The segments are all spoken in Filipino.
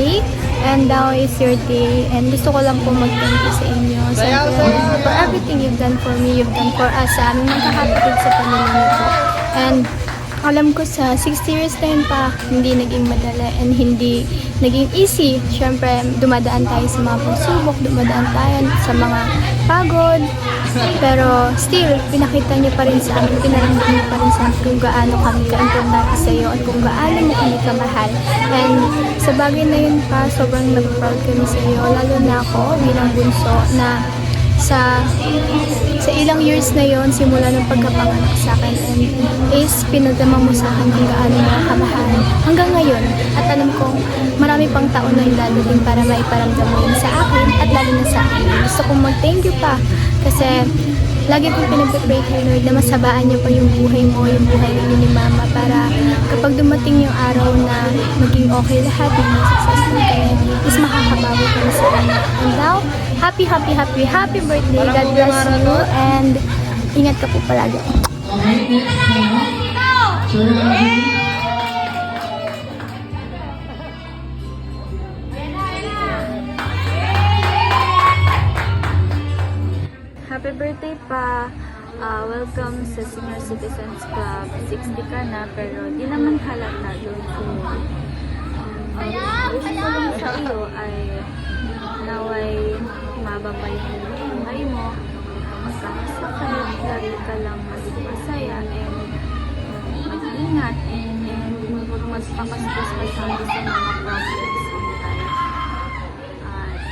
birthday. And now is your day. And gusto ko lang po mag-thank you sa inyo. Siyempre, for everything you've done for me, you've done for us, sa aming magkakapatid sa pamilya nito. And alam ko sa 60 years na yun pa, hindi naging madali and hindi naging easy. Siyempre, dumadaan tayo sa mga pagsubok, dumadaan tayo sa mga pagod. Pero still, pinakita niyo pa rin sa amin, pinaramdam niyo pa rin sa amin kung gaano kami ka-importante sa iyo at kung gaano mo kami kamahal. And sa bagay na yun pa, sobrang nag-proud kami sa iyo, lalo na ako bilang bunso na sa ilang years na yon simula ng pagkapanganak sa akin and is pinadama mo sa akin kung gaano mo kamahal hanggang ngayon. At alam kong marami pang taon na yung dadating para maiparamdam mo yun sa akin at lalo na sa akin. Gusto kong mag-thank you pa kasi lagi kong pinag-pray kay Lord na masabaan niyo pa yung buhay mo, yung buhay ninyo ni Mama para kapag dumating yung araw na maging okay lahat, maging successful kayo, is makakabawi ka na sa kanya. And now, happy birthday. God bless you and ingat ka po palagi. Okay, next na. Sir Anthony. Happy birthday pa! Welcome sa Senior Citizens Club. 60 ka na pero di naman halata doon ko. Wish ko lang sa iyo ay naway mababa yung buhay mo. Magkakasakit, lagi ka lang maging masaya and mag-ingat and huwag magpapaspas pa sa mga problems in life. At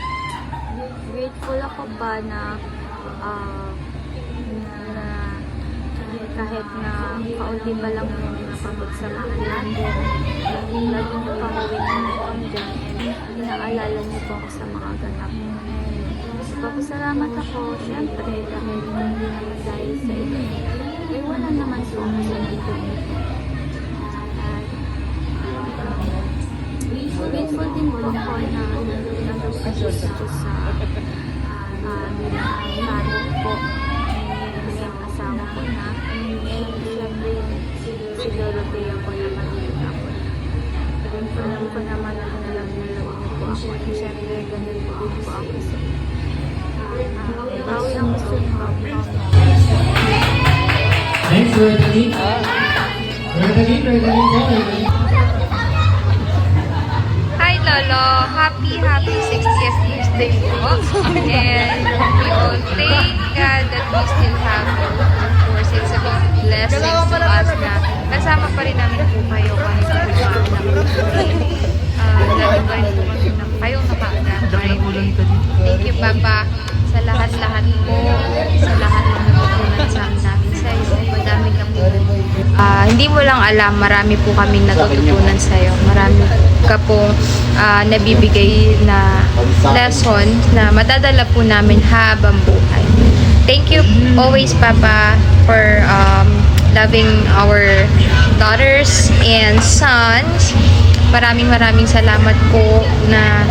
grateful ako pa na kahit na kaunti pa lang yung napapagsamahan natin, lagi mo pamawin na kami dyan and inaalala niyo po ako sa mga ganap. Papasalamat ako, syempre, dahil hindi naman dahil sa ito. Eh, wala naman po ako sa dito. At grateful din po ako na nag-assist ako sa parang po yung asawa ko na. Siyempre, siguro kaya ko naman yung ako. Alam ko naman na alam niyo po ako. Siyempre, ganun po din po ako sa bawi ang gusto niyo. Thanks, Sir Anthony. Anthony. Hi Lolo! Happy 60th birthday po! And we all thank God that we still have you. Of course, it's a big blessing to us na kasama pa rin namin po kayo kahit gumawa ng birthday. Lagi pa rin po kami na kayong nakaka-birthday. Thank you Papa sa lahat-lahat mo, sa lahat ng natutunan sa namin sa iyo. Madami ka po. Hindi mo lang alam, marami po kaming natututunan sa iyo. Marami ka pong nabibigay na lesson na madadala po namin habang buhay. Thank you always Papa for loving our daughters and sons. Maraming salamat po na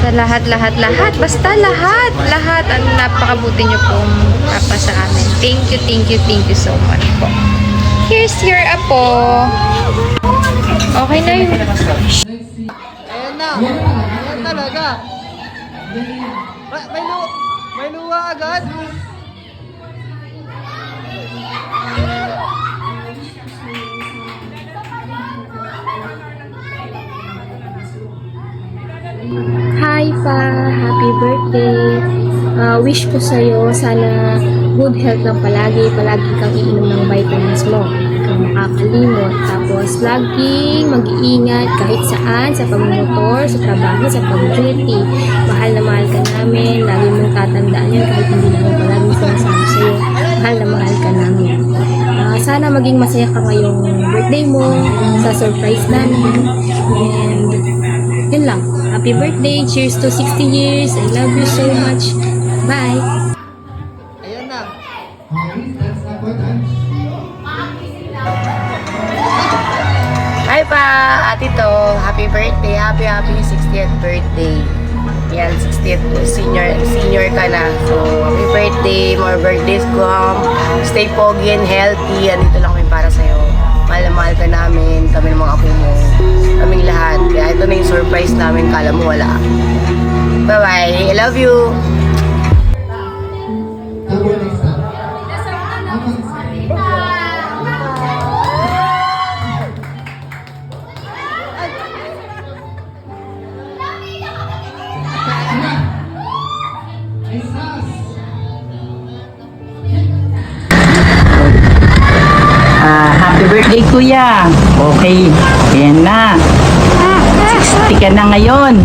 sa lahat, basta lahat ang napakabuti niyo pong Papa sa amin. Thank you so much po. Here's your apo. Okay na yun. Ayan na. Ayan talaga. May luha agad. Hi pa! Happy birthday! Wish ko sa'yo, sana good health lang palagi kang iinom ng vitamins mo. Huwag kang makakalimot. Tapos, laging mag-iingat kahit saan, sa pagmumotor, sa trabaho, sa pag-duty. Mahal na mahal ka namin. Lagi mong tatandaan yun kahit hindi naman palagi sinasabi sa'yo. Mahal na mahal ka namin. Sana maging masaya ka ngayong birthday mo, sa surprise namin. And, yun lang. Happy birthday. Cheers to 60 years. I love you so much. Bye. Ayan na. Okay, that's na po. Hi pa, ate to. Happy birthday. Happy 60th birthday. Yan, 60th senior ka na. So, happy birthday. More birthdays come. Stay pogi and healthy. Andito lang kami para sa'yo. Mahal na mahal ka namin, kami ng mga apo mo, kaming lahat. Kaya ito na yung surprise namin, kala mo wala. Bye-bye, I love you! Double next time. Happy birthday, kuya. Okay, ayan na. 60 ka na ngayon.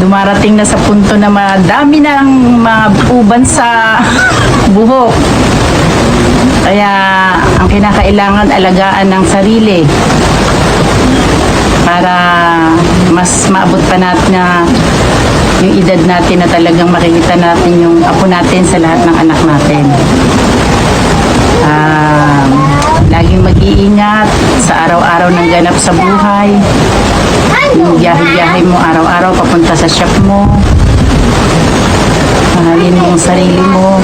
Dumarating na sa punto na madami na ang mga uban sa buhok. Kaya ang kinakailangan alagaan ng sarili para mas maabot pa natin na yung edad natin na talagang makikita natin yung apo natin sa lahat ng anak natin. Laging mag-iingat sa araw-araw ng ganap sa buhay. Yung biyahe-biyahe mo araw-araw papunta sa shop mo. Mahalin mo ang sarili mo.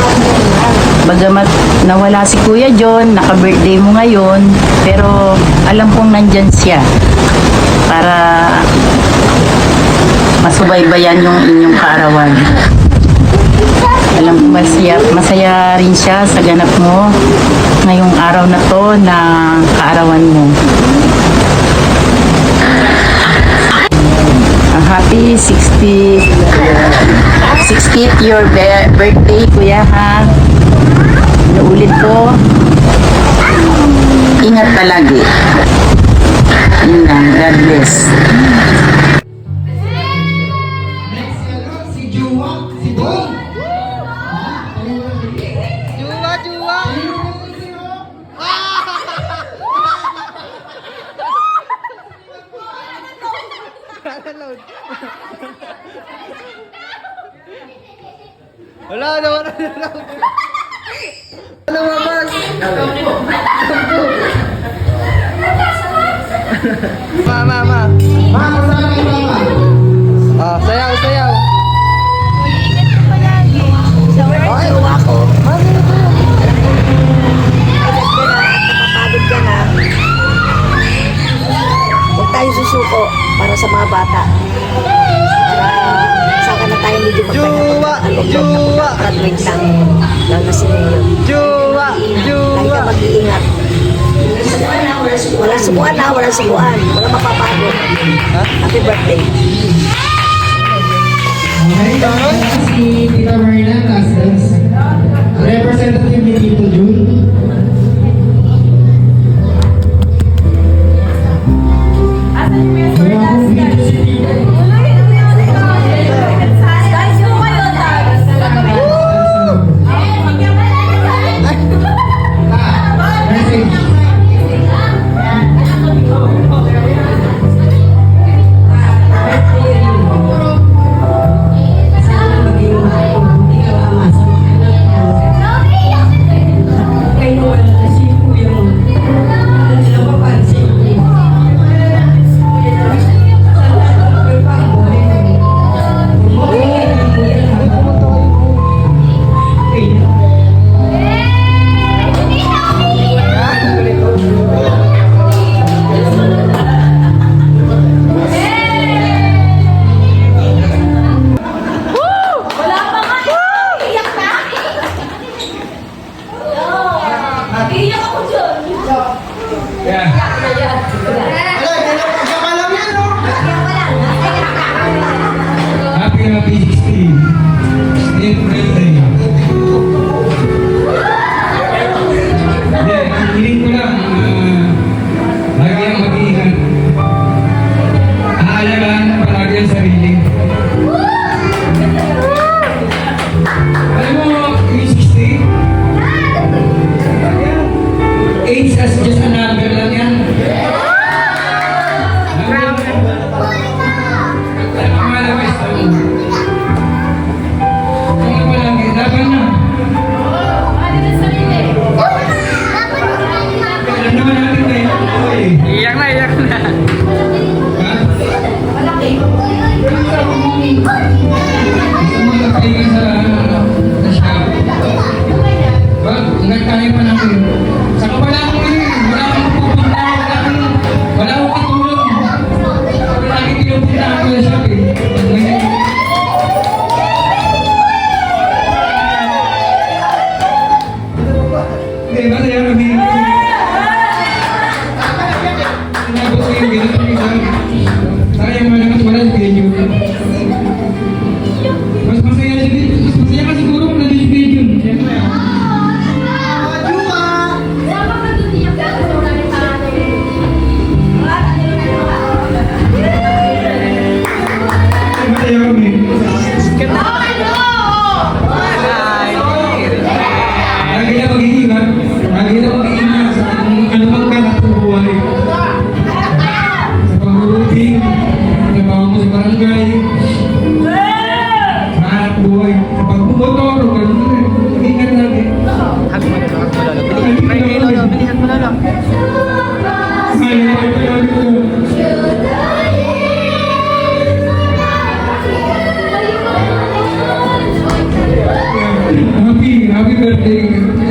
Bagamat nawala si Kuya John, naka-birthday mo ngayon, pero alam kong nandyan siya para masubaybayan yung inyong kaarawan. Alam ko masaya rin siya sa ganap mo ngayong araw na to na kaarawan mo. Happy 60th your birthday, kuya, ha? Naulit ko, ingat palagi. Yun lang, God bless. Next si Juwa, si Boy. Juwa, juwa! Wala na, wala na. Ano mabas? Ma. Mama, sana kayo mama. Ah, sayaw, sayaw. Okay, uwa ko. Napapagod ka na. Huwag tayong susuko para sa mga bata. Para saka na tayo medyo Juwa, juwa. Graduate lang. Lalo na si Leo. Juwa, Lagi juwa. ka mag-iingat. Walang subuan na, walang subuan. Walang mapapagod. Happy birthday. Okay, si Tita Marina Casas. Representative ni Tito Jun. Mas masaya ka siguro kung nag-grade yun. Siyempre. Masaya kami. Lagi na mag-iingat. Lagi na mag-iingat sa anumang ganap ng buhay. Sa pag-uubing, sa trabaho mo sa barangay, sa hanap buhay, sa pag-bumotor, o ganun rin. Mag-iingat lagi. Hug mo lolo, hug mo lolo. Birthday lolo, bilihan mo lolo. Mahal na kayo palagi ko. Happy birthday.